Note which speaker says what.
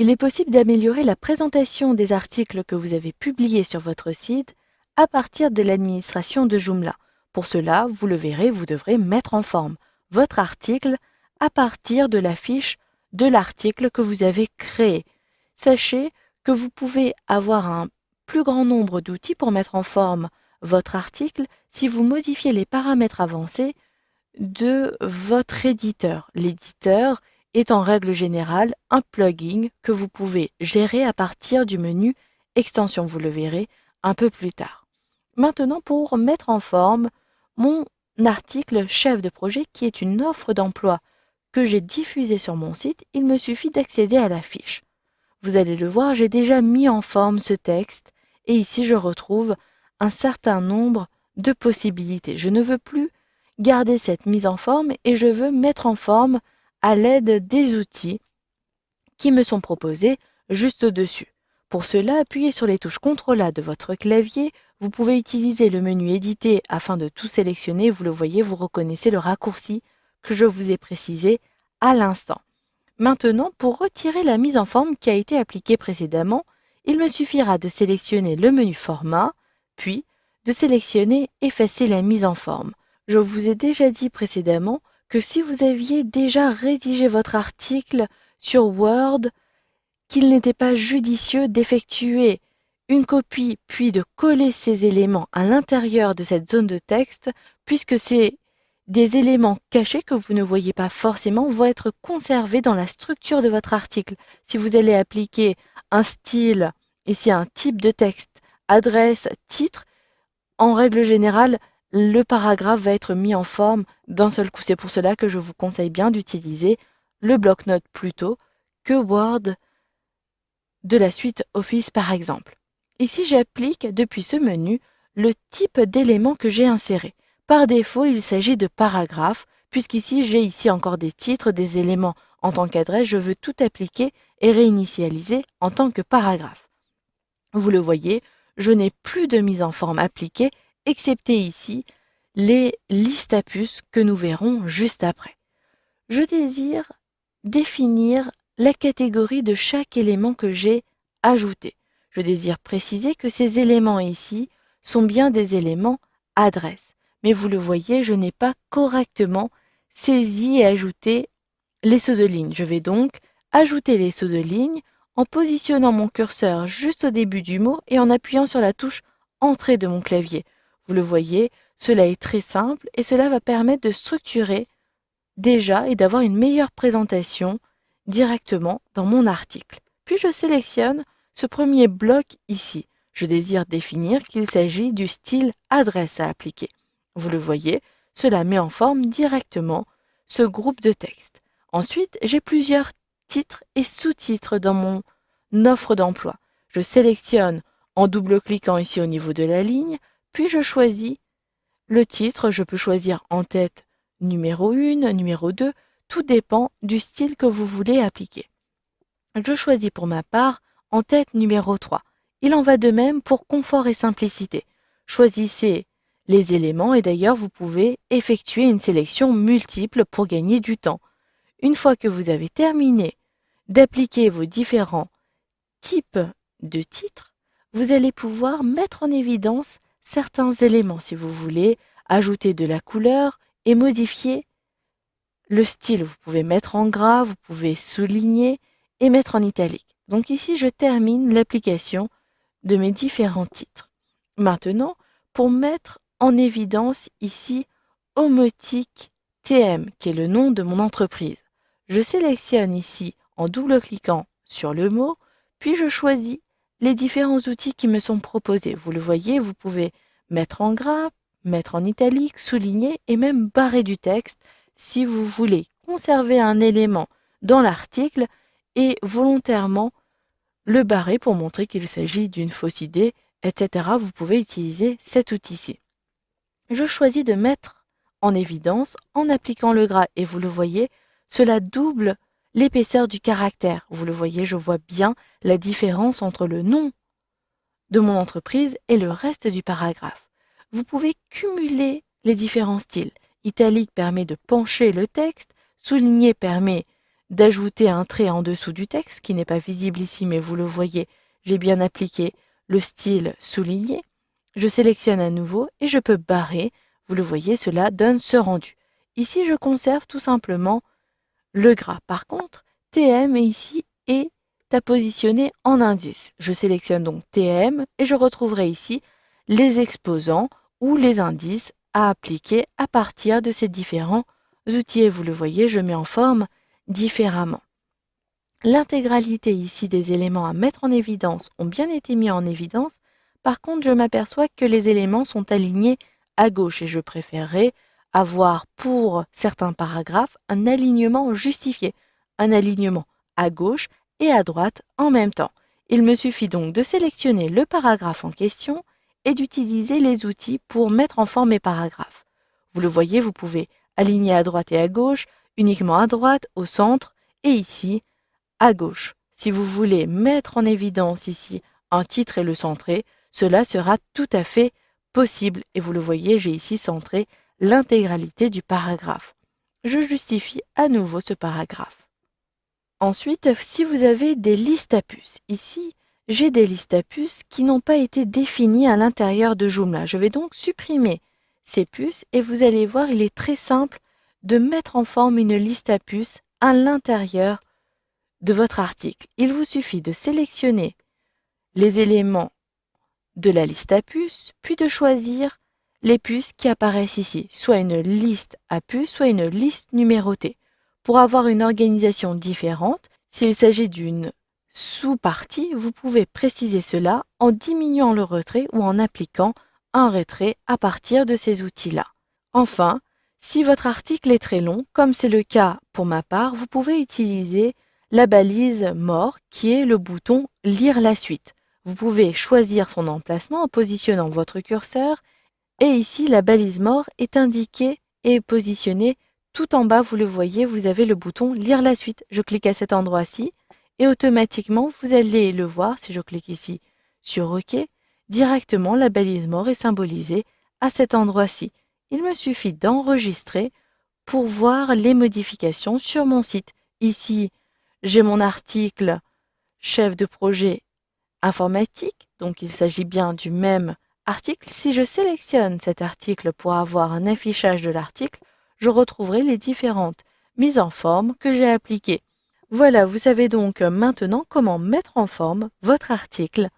Speaker 1: Il est possible d'améliorer la présentation des articles que vous avez publiés sur votre site à partir de l'administration de Joomla. Pour cela, vous le verrez, vous devrez mettre en forme votre article à partir de la fiche de l'article que vous avez créé. Sachez que vous pouvez avoir un plus grand nombre d'outils pour mettre en forme votre article si vous modifiez les paramètres avancés de votre éditeur. L'éditeur est en règle générale un plugin que vous pouvez gérer à partir du menu Extension. Vous le verrez un peu plus tard. Maintenant, pour mettre en forme mon article chef de projet qui est une offre d'emploi que j'ai diffusée sur mon site, il me suffit d'accéder à la fiche. Vous allez le voir, j'ai déjà mis en forme ce texte et ici je retrouve un certain nombre de possibilités. Je ne veux plus garder cette mise en forme et je veux mettre en forme à l'aide des outils qui me sont proposés juste au-dessus. Pour cela, appuyez sur les touches CTRL A de votre clavier. Vous pouvez utiliser le menu Éditer afin de tout sélectionner. Vous le voyez, vous reconnaissez le raccourci que je vous ai précisé à l'instant. Maintenant, pour retirer la mise en forme qui a été appliquée précédemment, il me suffira de sélectionner le menu Format, puis de sélectionner Effacer la mise en forme. Je vous ai déjà dit précédemment que si vous aviez déjà rédigé votre article sur Word, qu'il n'était pas judicieux d'effectuer une copie puis de coller ces éléments à l'intérieur de cette zone de texte, puisque c'est des éléments cachés que vous ne voyez pas forcément vont être conservés dans la structure de votre article. Si vous allez appliquer un style, ici un type de texte, adresse, titre, en règle générale, le paragraphe va être mis en forme d'un seul coup. C'est pour cela que je vous conseille bien d'utiliser le bloc-notes plutôt que Word de la suite Office par exemple. Ici, j'applique depuis ce menu le type d'élément que j'ai inséré. Par défaut, il s'agit de paragraphes, puisqu'ici, j'ai ici encore des titres, des éléments en tant qu'adresse. Je veux tout appliquer et réinitialiser en tant que paragraphe. Vous le voyez, je n'ai plus de mise en forme appliquée, excepté ici les listes à puces que nous verrons juste après. Je désire définir la catégorie de chaque élément que j'ai ajouté. Je désire préciser que ces éléments ici sont bien des éléments adresse. Mais vous le voyez, je n'ai pas correctement saisi et ajouté les sauts de ligne. Je vais donc ajouter les sauts de ligne en positionnant mon curseur juste au début du mot et en appuyant sur la touche Entrée de mon clavier. Vous le voyez, cela est très simple et cela va permettre de structurer déjà et d'avoir une meilleure présentation directement dans mon article. Puis je sélectionne ce premier bloc ici. Je désire définir qu'il s'agit du style adresse à appliquer. Vous le voyez, cela met en forme directement ce groupe de texte. Ensuite, j'ai plusieurs titres et sous-titres dans mon offre d'emploi. Je sélectionne en double-cliquant ici au niveau de la ligne, puis je choisis le titre. Je peux choisir en tête numéro 1, numéro 2, tout dépend du style que vous voulez appliquer. Je choisis pour ma part en tête numéro 3. Il en va de même pour confort et simplicité. Choisissez les éléments et d'ailleurs vous pouvez effectuer une sélection multiple pour gagner du temps. Une fois que vous avez terminé d'appliquer vos différents types de titres, vous allez pouvoir mettre en évidence certains éléments si vous voulez, ajouter de la couleur et modifier le style. Vous pouvez mettre en gras, vous pouvez souligner et mettre en italique. Donc ici, je termine l'application de mes différents titres. Maintenant, pour mettre en évidence ici Homotique TM, qui est le nom de mon entreprise, je sélectionne ici en double-cliquant sur le mot, puis je choisis les différents outils qui me sont proposés. Vous le voyez, vous pouvez mettre en gras, mettre en italique, souligner et même barrer du texte si vous voulez conserver un élément dans l'article et volontairement le barrer pour montrer qu'il s'agit d'une fausse idée, etc. Vous pouvez utiliser cet outil-ci. Je choisis de mettre en évidence en appliquant le gras et vous le voyez, cela double l'épaisseur du caractère. Vous le voyez, je vois bien la différence entre le nom de mon entreprise et le reste du paragraphe. Vous pouvez cumuler les différents styles. Italique permet de pencher le texte, souligner permet d'ajouter un trait en dessous du texte qui n'est pas visible ici, mais vous le voyez, j'ai bien appliqué le style souligné. Je sélectionne à nouveau et je peux barrer. Vous le voyez, cela donne ce rendu. Ici, je conserve tout simplement le gras. Par contre, TM ici est à positionner en indice. Je sélectionne donc TM et je retrouverai ici les exposants ou les indices à appliquer à partir de ces différents outils. Et vous le voyez, je mets en forme différemment. L'intégralité ici des éléments à mettre en évidence ont bien été mis en évidence. Par contre, je m'aperçois que les éléments sont alignés à gauche et je préférerais avoir pour certains paragraphes un alignement justifié, un alignement à gauche et à droite en même temps. Il me suffit donc de sélectionner le paragraphe en question et d'utiliser les outils pour mettre en forme mes paragraphes. Vous le voyez, vous pouvez aligner à droite et à gauche, uniquement à droite, au centre et ici à gauche. Si vous voulez mettre en évidence ici un titre et le centrer, cela sera tout à fait possible. Et vous le voyez, j'ai ici centré l'intégralité du paragraphe. Je justifie à nouveau ce paragraphe. Ensuite, si vous avez des listes à puces, ici, j'ai des listes à puces qui n'ont pas été définies à l'intérieur de Joomla. Je vais donc supprimer ces puces et vous allez voir, il est très simple de mettre en forme une liste à puces à l'intérieur de votre article. Il vous suffit de sélectionner les éléments de la liste à puces, puis de choisir les puces qui apparaissent ici, soit une liste à puces, soit une liste numérotée. Pour avoir une organisation différente, s'il s'agit d'une sous-partie, vous pouvez préciser cela en diminuant le retrait ou en appliquant un retrait à partir de ces outils-là. Enfin, si votre article est très long, comme c'est le cas pour ma part, vous pouvez utiliser la balise mort qui est le bouton « Lire la suite ». Vous pouvez choisir son emplacement en positionnant votre curseur et ici la balise mort est indiquée et positionnée tout en bas. Vous le voyez, vous avez le bouton « Lire la suite ». Je clique à cet endroit-ci et automatiquement vous allez le voir, si je clique ici sur OK, directement la balise mort est symbolisée à cet endroit-ci. Il me suffit d'enregistrer pour voir les modifications sur mon site. Ici, j'ai mon article chef de projet informatique, donc il s'agit bien du même article. Si je sélectionne cet article pour avoir un affichage de l'article, je retrouverai les différentes mises en forme que j'ai appliquées. Voilà, vous savez donc maintenant comment mettre en forme votre article